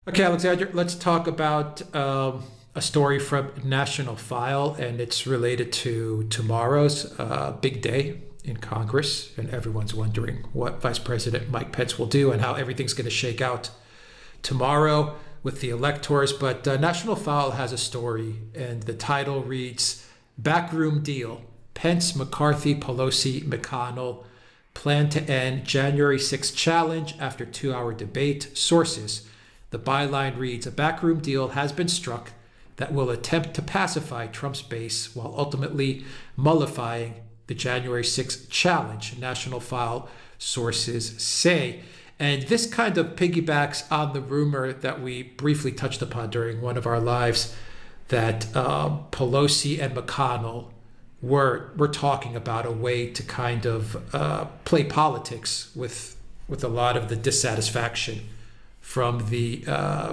Okay, Alexander, let's talk about a story from National File, and it's related to tomorrow's big day in Congress. And everyone's wondering what Vice President Mike Pence will do and how everything's going to shake out tomorrow with the electors. But National File has a story, and the title reads Backroom Deal: Pence, McCarthy, Pelosi, McConnell plan to end January 6th challenge after 2-hour debate. Sources. The byline reads, a backroom deal has been struck that will attempt to pacify Trump's base while ultimately mollifying the January 6th challenge, National File sources say. And this kind of piggybacks on the rumor that we briefly touched upon during one of our lives that Pelosi and McConnell were talking about a way to kind of play politics with a lot of the dissatisfaction from the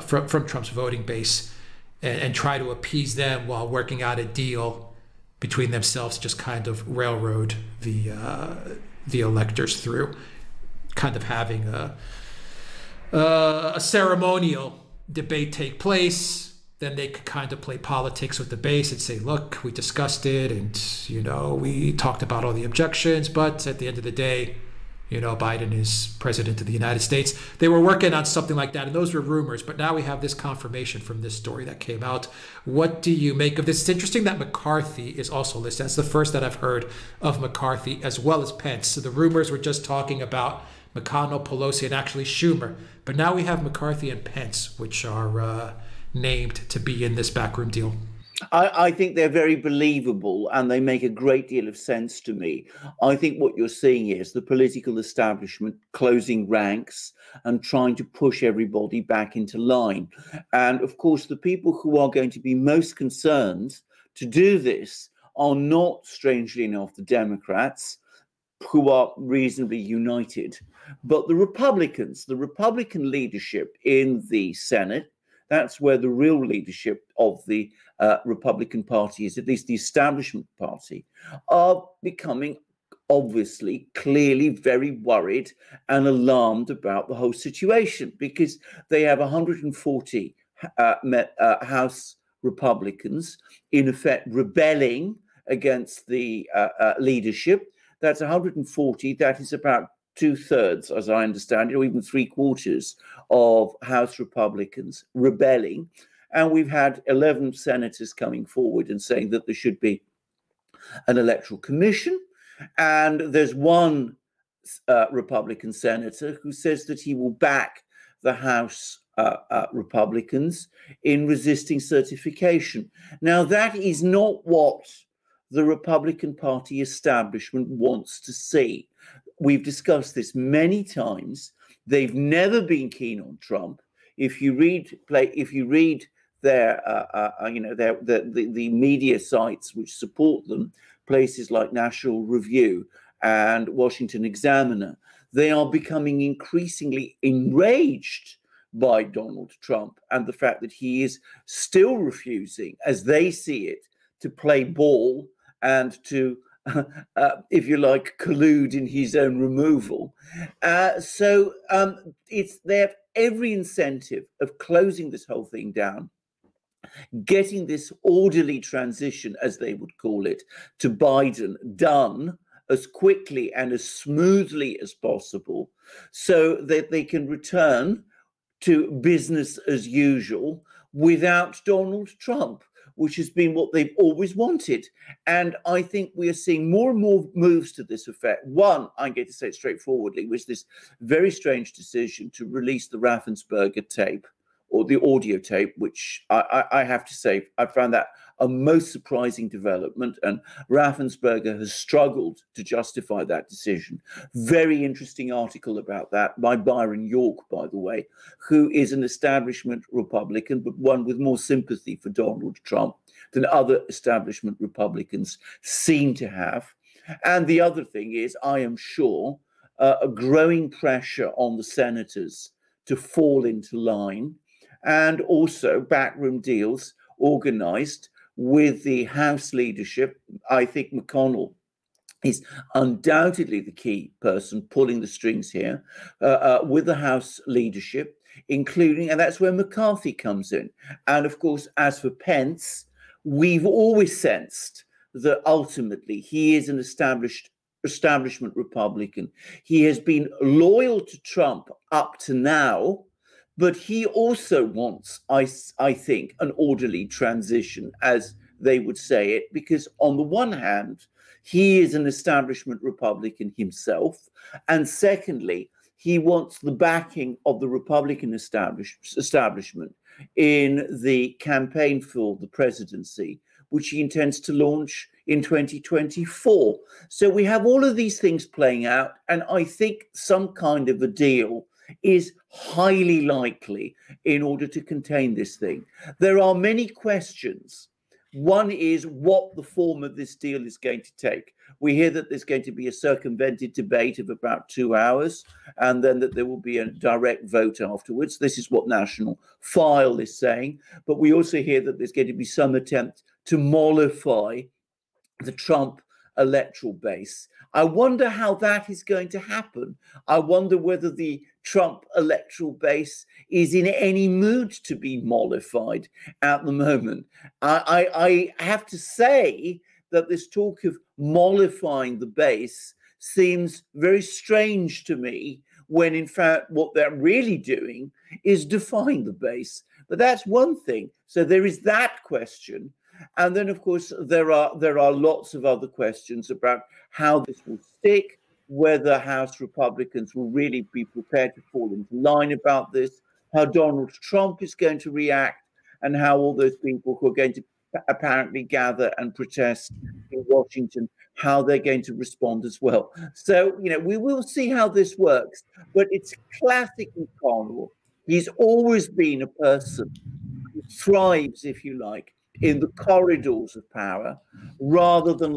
from Trump's voting base, and try to appease them while working out a deal between themselves, just kind of railroad the electors through, kind of having a ceremonial debate take place. Then they could kind of play politics with the base and say, look, we discussed it, and we talked about all the objections, but at the end of the day, Biden is president of the United States. They were working on something like that, and those were rumors. But now we have this confirmation from this story that came out. What do you make of this? It's interesting that McCarthy is also listed. That's the first that I've heard of McCarthy, as well as Pence. So the rumors were just talking about McConnell, Pelosi, and actually Schumer. But now we have McCarthy and Pence, which are named to be in this backroom deal. I think they're very believable, and they make a great deal of sense to me. I think what you're seeing is the political establishment closing ranks and trying to push everybody back into line. And of course, the people who are going to be most concerned to do this are not, strangely enough, the Democrats, who are reasonably united, but the Republicans, the Republican leadership in the Senate. That's where the real leadership of the Republican Party is, at least the establishment party, are becoming obviously, clearly very worried and alarmed about the whole situation, because they have 140 House Republicans in effect rebelling against the leadership. That's 140. That is about 2/3, as I understand it, or even 3/4 of House Republicans rebelling. And we've had 11 senators coming forward and saying that there should be an electoral commission. And there's one Republican senator who says that he will back the House Republicans in resisting certification. Now, that is not what the Republican Party establishment wants to see. We've discussed this many times. They've never been keen on Trump. If you read their, the media sites which support them, places like National Review and Washington Examiner, they are becoming increasingly enraged by Donald Trump and the fact that he is still refusing, as they see it, to play ball and to if you like, collude in his own removal. So they have every incentive of closing this whole thing down, getting this orderly transition, as they would call it, to Biden done as quickly and as smoothly as possible, so that they can return to business as usual without Donald Trump, which has been what they've always wanted. And I think we are seeing more and more moves to this effect. One, I'm going to say it straightforwardly, was this very strange decision to release the Raffensperger tape, or the audio tape, which I have to say, I found that a most surprising development, and Raffensperger has struggled to justify that decision. Very interesting article about that by Byron York, by the way, who is an establishment Republican, but one with more sympathy for Donald Trump than other establishment Republicans seem to have. And the other thing is, I am sure, a growing pressure on the senators to fall into line, and also backroom deals organized with the House leadership. I think McConnell is undoubtedly the key person pulling the strings here with the House leadership including, and that's where McCarthy comes in. And of course, as for Pence, we've always sensed that ultimately he is an establishment Republican. He has been loyal to Trump up to now, but he also wants, I think, an orderly transition, as they would say it, because on the one hand, he is an establishment Republican himself, and secondly, he wants the backing of the Republican establishment in the campaign for the presidency, which he intends to launch in 2024. So we have all of these things playing out, and I think some kind of a deal is highly likely in order to contain this thing. There are many questions. One is what the form of this deal is going to take. We hear that there's going to be a circumvented debate of about 2 hours, and then that there will be a direct vote afterwards. This is what National File is saying. But we also hear that there's going to be some attempt to mollify the Trump electoral base. I wonder how that is going to happen. I wonder whether the Trump electoral base is in any mood to be mollified at the moment. I have to say that this talk of mollifying the base seems very strange to me, when in fact what they're really doing is defying the base. But that's one thing. So there is that question. And then, of course, there are lots of other questions about how this will stick, whether House Republicans will really be prepared to fall into line about this, how Donald Trump is going to react, and how all those people who are going to apparently gather and protest in Washington, how they're going to respond as well. So, you know, we will see how this works, but it's classic McConnell. He's always been a person who thrives, if you like, in the corridors of power, rather than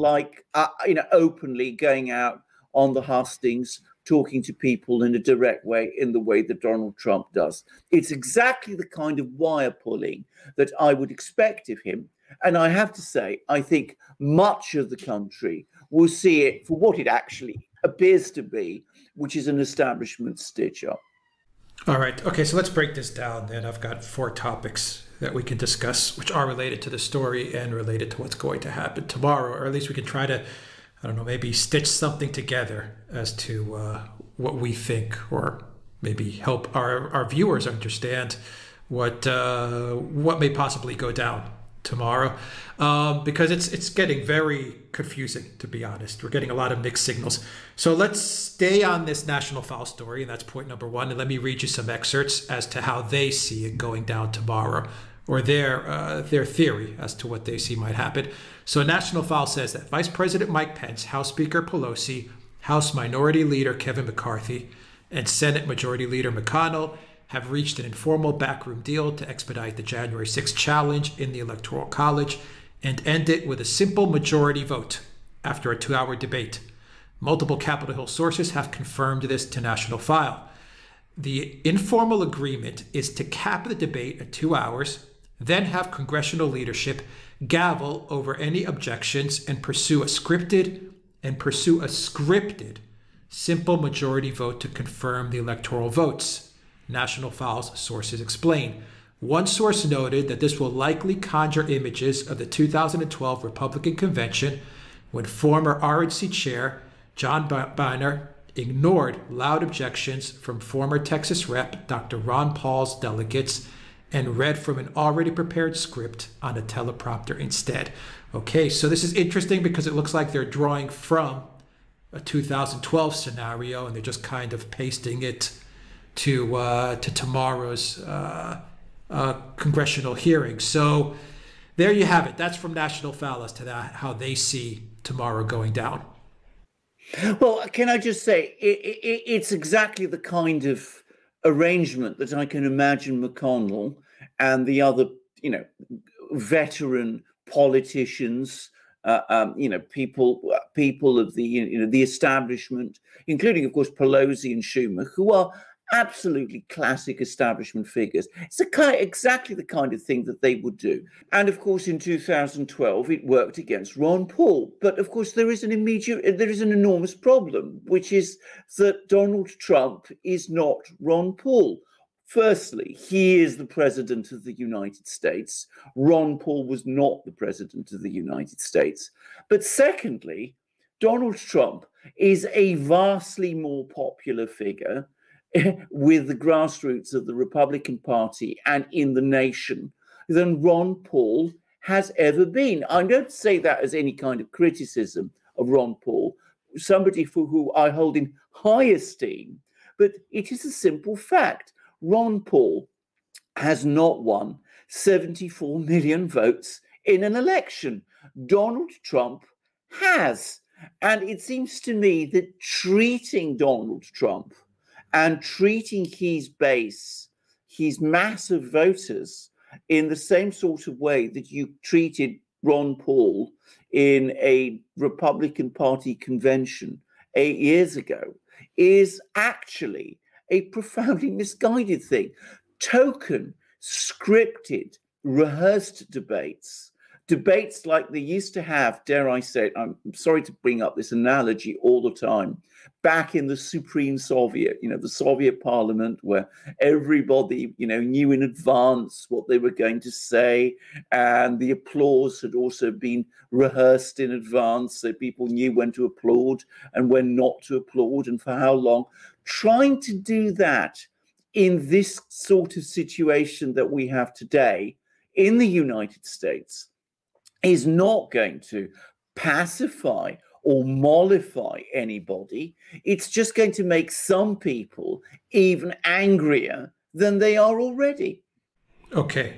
openly going out on the hustings, talking to people in a direct way, in the way that Donald Trump does. It's exactly the kind of wire pulling that I would expect of him. And I have to say, I think much of the country will see it for what it actually appears to be, which is an establishment stitch-up. All right. Okay, so let's break this down then. I've got 4 topics that we can discuss, which are related to the story and related to what's going to happen tomorrow, or at least we can try to, I don't know, maybe stitch something together as to what we think, or maybe help our viewers understand what may possibly go down tomorrow, because it's getting very confusing, to be honest. We're getting a lot of mixed signals. So let's stay on this National File story, and that's point number 1. And let me read you some excerpts as to how they see it going down tomorrow, or their theory as to what they see might happen. So National File says that Vice President Mike Pence, House Speaker Pelosi, House Minority Leader Kevin McCarthy, and Senate Majority Leader McConnell have reached an informal backroom deal to expedite the January 6th challenge in the Electoral College and end it with a simple majority vote after a 2-hour debate. Multiple Capitol Hill sources have confirmed this to National File. The informal agreement is to cap the debate at 2 hours, then have congressional leadership gavel over any objections and pursue a scripted simple majority vote to confirm the electoral votes. National File's sources explain. One source noted that this will likely conjure images of the 2012 Republican convention, when former RNC chair John Boehner ignored loud objections from former Texas Rep. Dr. Ron Paul's delegates and read from an already prepared script on a teleprompter instead. Okay, so this is interesting because it looks like they're drawing from a 2012 scenario, and they're just kind of pasting it to tomorrow's congressional hearing. So there you have it. That's from National File as to how they see tomorrow going down. Well, can I just say, it's exactly the kind of arrangement that I can imagine McConnell and the other, veteran politicians, people of the establishment, including, of course, Pelosi and Schumer, who are absolutely classic establishment figures. It's exactly the kind of thing that they would do. And of course, in 2012, it worked against Ron Paul. But of course, there is an enormous problem, which is that Donald Trump is not Ron Paul. Firstly, he is the president of the United States. Ron Paul was not the president of the United States. But secondly, Donald Trump is a vastly more popular figure with the grassroots of the Republican Party and in the nation than Ron Paul has ever been. I don't say that as any kind of criticism of Ron Paul, somebody for who I hold in high esteem, but it is a simple fact. Ron Paul has not won 74 million votes in an election. Donald Trump has. And it seems to me that treating Donald Trump and treating his base, his massive voters, in the same sort of way that you treated Ron Paul in a Republican Party convention 8 years ago is actually a profoundly misguided thing. Token, scripted, rehearsed debates like they used to have, dare I say it, I'm sorry to bring up this analogy all the time, back in the Supreme Soviet, the Soviet parliament, where everybody, knew in advance what they were going to say, and the applause had also been rehearsed in advance, so people knew when to applaud and when not to applaud and for how long. Trying to do that in this sort of situation that we have today in the United States is not going to pacify or mollify anybody. It's just going to make some people even angrier than they are already. Okay.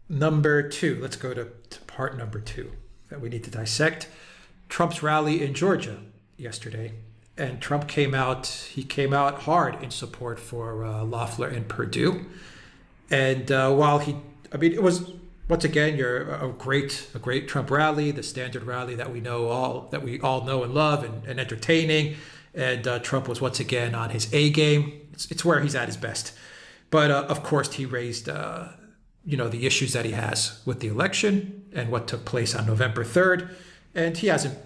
Number two, let's go to part number two that we need to dissect. Trump's rally in Georgia yesterday. And Trump came out hard in support for Loeffler and Perdue. And while it was, once again, a great Trump rally, the standard rally that we all know and love and entertaining. And Trump was once again on his A game. It's where he's at his best. But of course, he raised the issues that he has with the election and what took place on November 3rd. And he hasn't,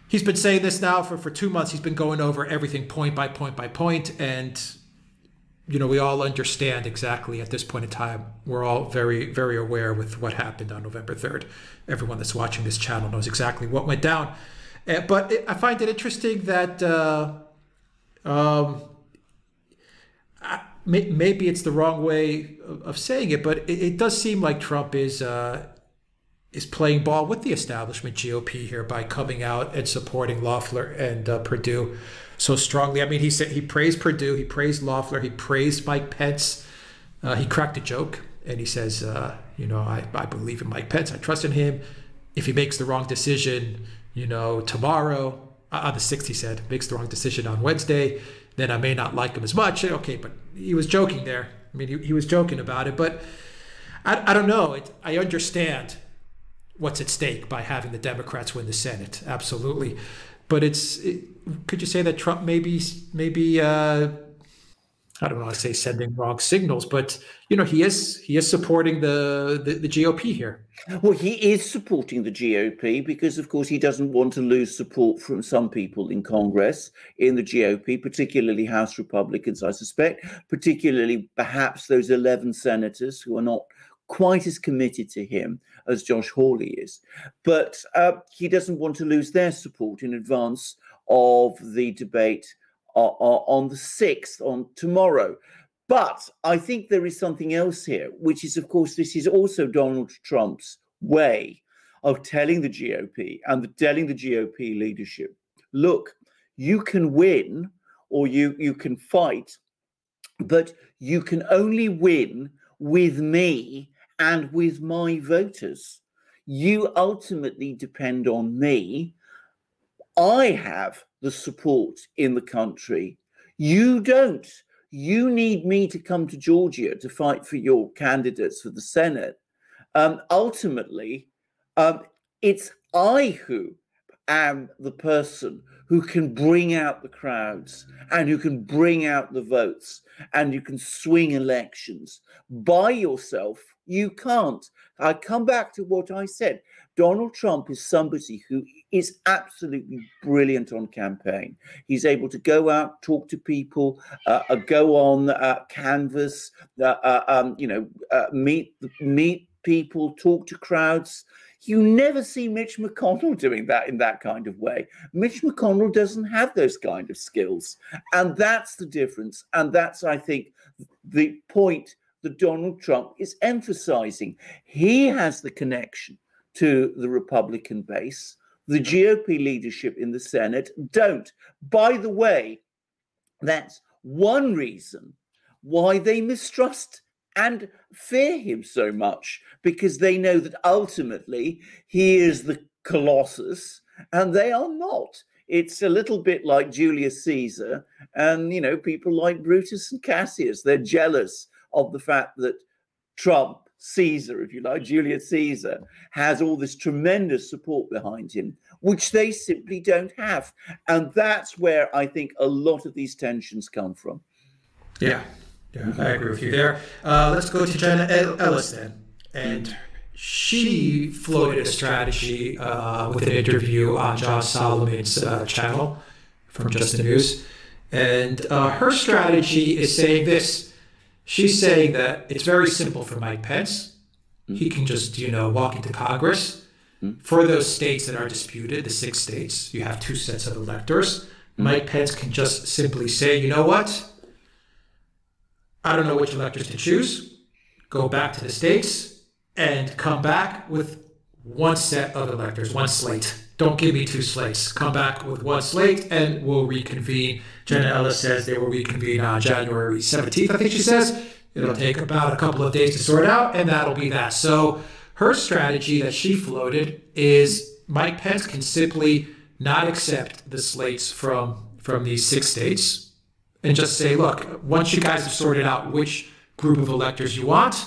he's been saying this now for 2 months. He's been going over everything point by point by point. And we all understand exactly at this point in time. We're all very, very aware with what happened on November 3rd. Everyone that's watching this channel knows exactly what went down. But I find it interesting that maybe it's the wrong way of saying it, but it does seem like Trump is playing ball with the establishment GOP here by coming out and supporting Loeffler and Perdue so strongly. I mean, he praised Perdue, he praised Loeffler, he praised Mike Pence. He cracked a joke and he says, I believe in Mike Pence. I trust in him. If he makes the wrong decision, tomorrow, on the 6th, he said, makes the wrong decision on Wednesday, then I may not like him as much. Okay, but he was joking there. I mean, he was joking about it, but I don't know. I understand what's at stake by having the Democrats win the Senate. Absolutely. But could you say that Trump maybe I don't want to say sending wrong signals, but he is supporting the GOP here. Well, he is supporting the GOP because, of course, he doesn't want to lose support from some people in Congress, in the GOP, particularly House Republicans, I suspect, particularly perhaps those 11 senators who are not quite as committed to him as Josh Hawley is. But he doesn't want to lose their support in advance of the debate on the 6th, on tomorrow. But I think there is something else here, which is, of course, this is also Donald Trump's way of telling the GOP and telling the GOP leadership, look, you can win or you can fight, but you can only win with me and with my voters. You ultimately depend on me. I have the support in the country. You don't. You need me to come to Georgia to fight for your candidates for the Senate. Ultimately, it's I who am the person who can bring out the crowds and who can bring out the votes and you can swing elections. By yourself, you can't. I come back to what I said. Donald Trump is somebody who is absolutely brilliant on campaign. He's able to go out, talk to people, go on canvas, meet people, talk to crowds. You never see Mitch McConnell doing that in that kind of way. Mitch McConnell doesn't have those kind of skills. And that's the difference. And that's, I think, the point that Donald Trump is emphasizing. He has the connection to the Republican base. The GOP leadership in the Senate don't. By the way, that's one reason why they mistrust and fear him so much, because they know that ultimately he is the Colossus and they are not. It's a little bit like Julius Caesar and, people like Brutus and Cassius. They're jealous of the fact that Trump, Caesar, if you like, Julius Caesar, has all this tremendous support behind him, which they simply don't have. And that's where I think a lot of these tensions come from. Yeah, I agree with you there. Let's go to Jenna Ellis then. And she floated a strategy with an interview on John Solomon's channel from Just the News. And her strategy is saying this. She's saying that it's very simple for Mike Pence. He can just, walk into Congress. For those states that are disputed, the 6 states, you have 2 sets of electors. Mike Pence can just simply say, you know what? I don't know which electors to choose. Go back to the states and come back with 1 set of electors, 1 slate. Don't give me 2 slates. Come back with 1 slate and we'll reconvene. Jenna Ellis says they will reconvene on January 17th, I think she says. It'll take about a couple of days to sort out, and that'll be that. So her strategy that she floated is Mike Pence can simply not accept the slates from these 6 states and just say, look, once you guys have sorted out which group of electors you want,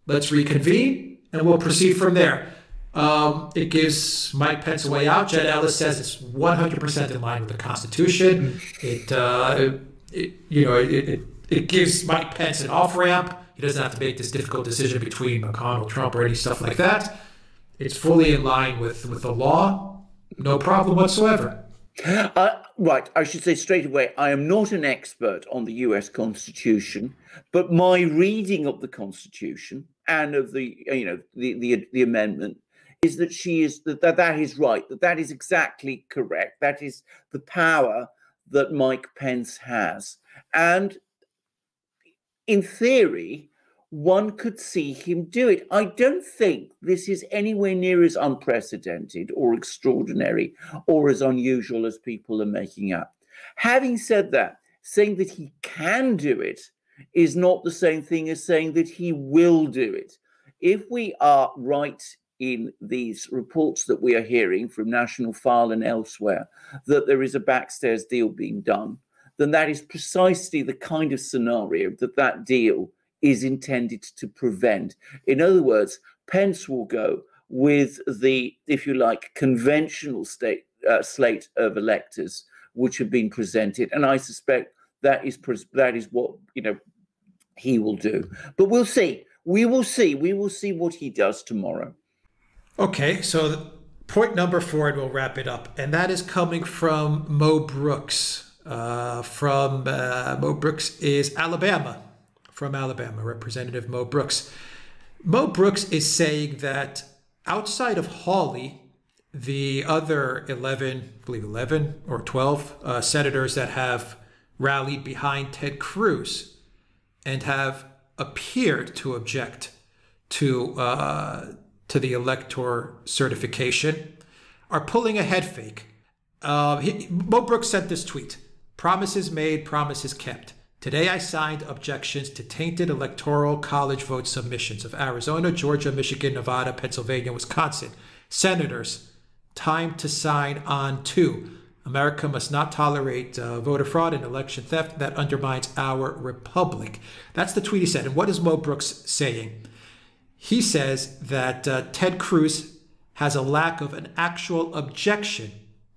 let's reconvene and we'll proceed from there. It gives Mike Pence a way out. Jenna Ellis says it's 100% in line with the Constitution. It gives Mike Pence an off-ramp. He doesn't have to make this difficult decision between McConnell, Trump, or any stuff like that. It's fully in line with the law. No problem whatsoever. Right. I should say straight away, I am not an expert on the US Constitution, but my reading of the Constitution and of the amendment is that that is right, that is exactly correct. That is the power that Mike Pence has. And in theory, one could see him do it. I don't think this is anywhere near as unprecedented or extraordinary or as unusual as people are making up. Having said that, saying that he can do it is not the same thing as saying that he will do it. If we are right in these reports that we are hearing from National File and elsewhere that there is a backstairs deal being done, then that is precisely the kind of scenario that deal is intended to prevent. In other words, Pence will go with the, if you like, conventional slate of electors which have been presented, and I suspect that is what he will do. But we'll see. We will see. We will see what he does tomorrow. Okay, so point number 4, and we'll wrap it up, and that is coming from Mo Brooks. Mo Brooks is Alabama. From Alabama, Representative Mo Brooks. Mo Brooks is saying that outside of Hawley, the other 11 or 12 senators that have rallied behind Ted Cruz and have appeared to object to the elector certification are pulling a head fake. Mo Brooks sent this tweet: "Promises made, promises kept. Today I signed objections to tainted electoral college vote submissions of Arizona, Georgia, Michigan, Nevada, Pennsylvania, Wisconsin. Senators, time to sign on too. America must not tolerate voter fraud and election theft that undermines our republic." That's the tweet he said. And what is Mo Brooks saying? He says that Ted Cruz has a lack of an actual objection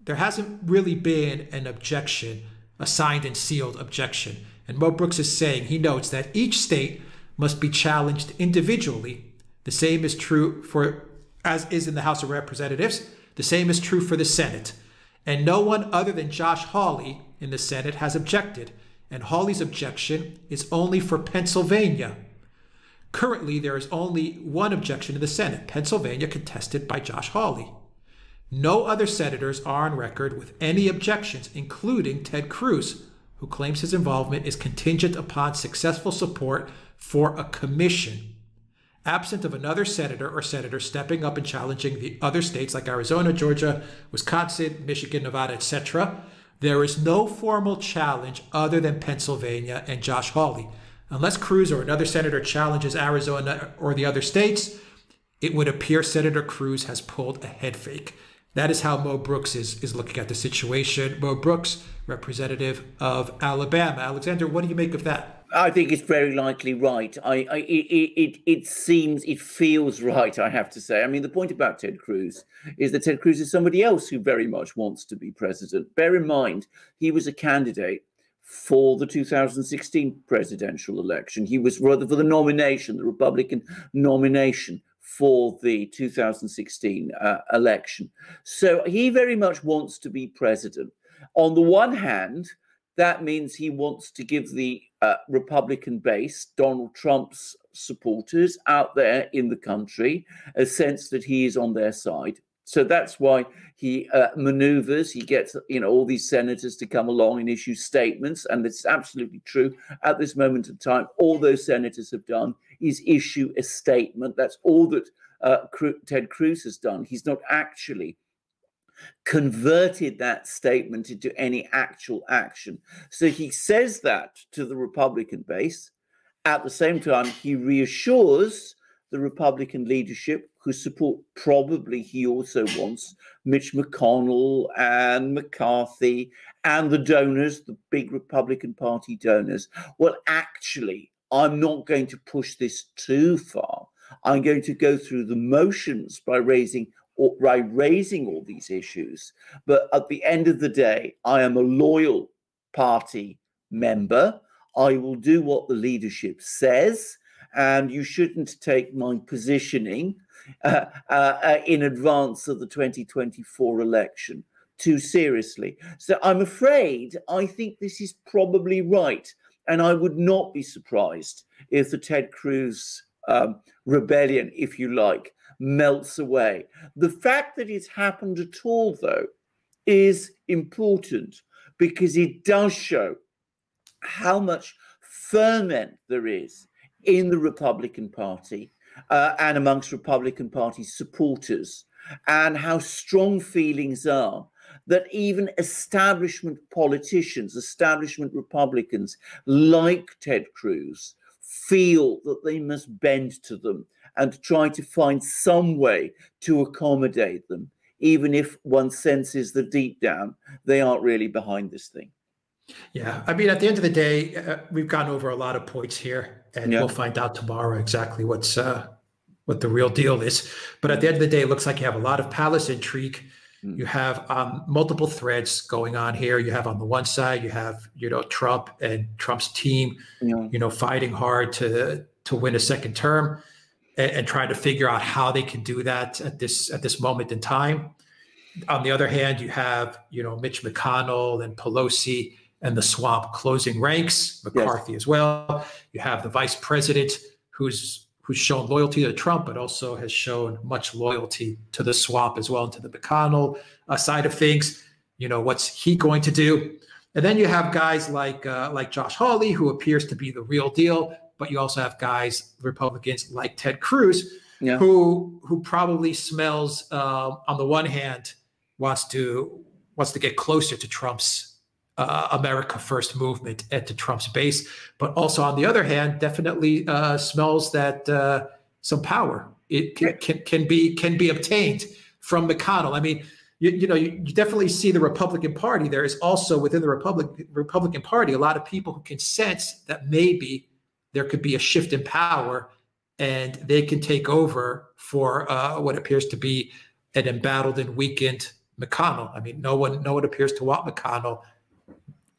there hasn't really been an objection, a signed and sealed objection. And Mo Brooks is saying, he notes that each state must be challenged individually. The same is true as is in the House of Representatives. The same is true for the Senate. And no one other than Josh Hawley in the Senate has objected. And Hawley's objection is only for Pennsylvania. Currently, there is only one objection in the Senate, Pennsylvania, contested by Josh Hawley. No other senators are on record with any objections, including Ted Cruz, who claims his involvement is contingent upon successful support for a commission. Absent of another senator or senator stepping up and challenging the other states like Arizona, Georgia, Wisconsin, Michigan, Nevada, etc., there is no formal challenge other than Pennsylvania and Josh Hawley. Unless Cruz or another senator challenges Arizona or the other states, it would appear Senator Cruz has pulled a head fake. That is how Mo Brooks is looking at the situation. Mo Brooks, representative of Alabama. Alexander, what do you make of that? I think it's very likely right. It feels right, I have to say. I mean, the point about Ted Cruz is that Ted Cruz is somebody else who very much wants to be president. Bear in mind, he was a candidate for the 2016 presidential election. He was rather for the nomination, the Republican nomination for the 2016 election. So he very much wants to be president. On the one hand, that means he wants to give the Republican base, Donald Trump's supporters out there in the country, a sense that he is on their side. So that's why he maneuvers. He gets, all these senators to come along and issue statements. And it's absolutely true. At this moment in time, all those senators have done is issue a statement. That's all that Ted Cruz has done. He's not actually converted that statement into any actual action. So he says that to the Republican base. At the same time, he reassures the Republican leadership, whose support probably he also wants, Mitch McConnell and McCarthy and the donors, the big Republican Party donors. Well, actually, I'm not going to push this too far. I'm going to go through the motions by raising all these issues. But at the end of the day, I am a loyal party member. I will do what the leadership says, and you shouldn't take my positioning in advance of the 2024 election too seriously. So I'm afraid I think this is probably right. And I would not be surprised if the Ted Cruz rebellion, if you like, melts away. The fact that it's happened at all, though, is important because it does show how much ferment there is in the Republican Party and amongst Republican Party supporters, and how strong feelings are that even establishment politicians, establishment Republicans like Ted Cruz, feel that they must bend to them and try to find some way to accommodate them, even if one senses that deep down they aren't really behind this thing. Yeah, I mean, at the end of the day, we've gone over a lot of points here, and we'll find out tomorrow exactly what the real deal is. But at the end of the day, it looks like you have a lot of palace intrigue. You have multiple threads going on here. You have on the one side, you have Trump and Trump's team, fighting hard to win a second term, and trying to figure out how they can do that at this moment in time. On the other hand, you have Mitch McConnell and Pelosi and the swamp closing ranks, McCarthy as well. You have the vice president who's shown loyalty to Trump, but also has shown much loyalty to the swamp as well, and to the McConnell side of things. What's he going to do? And then you have guys like Josh Hawley, who appears to be the real deal, but you also have guys, Republicans like Ted Cruz, who probably smells, on the one hand, wants to get closer to Trump's America First movement and to Trump's base, but also on the other hand, definitely smells that some power can be obtained from McConnell. I mean, you definitely see the Republican Party. There is also within the Republican Party a lot of people who can sense that maybe there could be a shift in power, and they can take over for what appears to be an embattled and weakened McConnell. I mean, no one appears to want McConnell.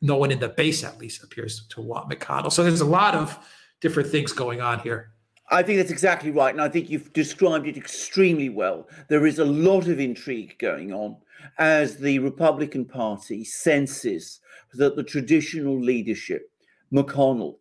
No one in the base, at least, appears to want McConnell. So there's a lot of different things going on here. I think that's exactly right. And I think you've described it extremely well. There is a lot of intrigue going on as the Republican Party senses that the traditional leadership, McConnell,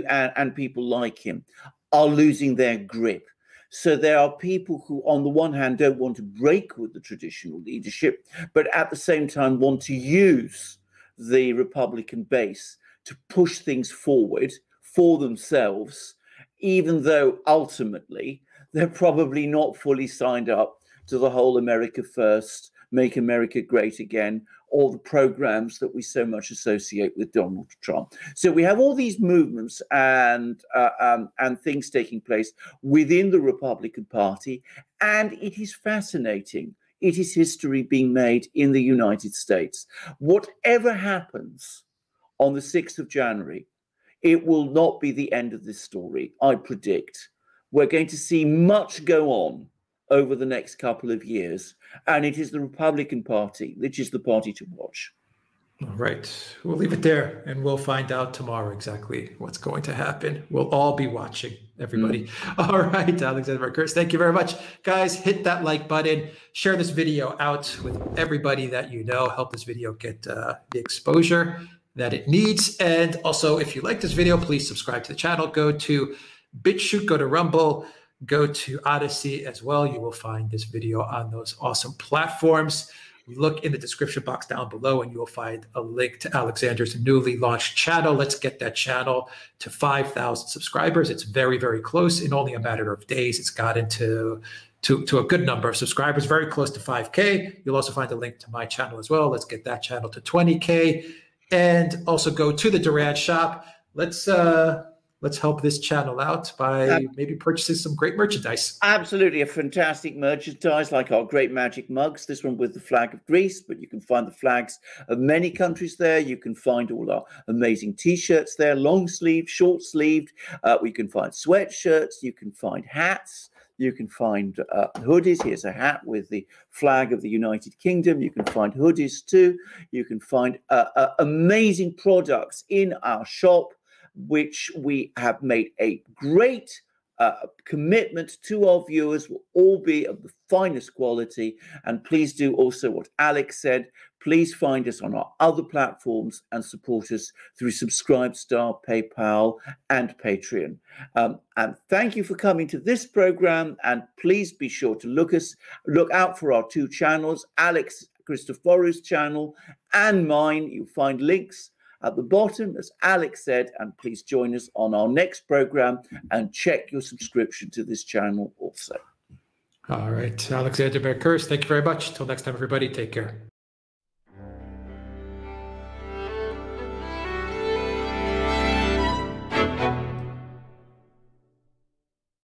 and people like him, are losing their grip. So there are people who, on the one hand, don't want to break with the traditional leadership, but at the same time want to use the Republican base to push things forward for themselves, even though ultimately they're probably not fully signed up to the whole America First, Make America Great Again, or the programs that we so much associate with Donald Trump. So we have all these movements and things taking place within the Republican Party, and it is fascinating. It is history being made in the United States. Whatever happens on the 6th of January, it will not be the end of this story, I predict. We're going to see much go on over the next couple of years, and it is the Republican Party which is the party to watch. All right. We'll leave it there, and we'll find out tomorrow exactly what's going to happen. We'll all be watching, everybody. All right, Alexander McCurst, thank you very much. Guys, hit that like button. Share this video out with everybody that you know. Help this video get the exposure that it needs. And also, if you like this video, please subscribe to the channel. Go to BitChute, go to Rumble, go to Odyssey as well. You will find this video on those awesome platforms. Look in the description box down below and you will find a link to Alexander's newly launched channel. Let's get that channel to 5,000 subscribers. It's very, very close. In only a matter of days, it's gotten to a good number of subscribers, very close to 5K. You'll also find a link to my channel as well. Let's get that channel to 20K. And also go to the Duran shop. Let's help this channel out by maybe purchasing some great merchandise. Absolutely, a fantastic merchandise like our great magic mugs, this one with the flag of Greece, but you can find the flags of many countries there. You can find all our amazing t-shirts there, long sleeved, short sleeved. We can find sweatshirts, you can find hats, you can find hoodies. Here's a hat with the flag of the United Kingdom. You can find hoodies too. You can find amazing products in our shop, which we have made a great commitment to our viewers, will all be of the finest quality. And please do also what Alex said. Please find us on our other platforms and support us through Subscribestar, PayPal, and Patreon. And thank you for coming to this program. And please be sure to look out for our two channels, Alex Christophorou's channel and mine. You'll find links at the bottom, as Alex said, and please join us on our next program and check your subscription to this channel also. All right, Alexander McCurst, thank you very much. Till next time, everybody, take care.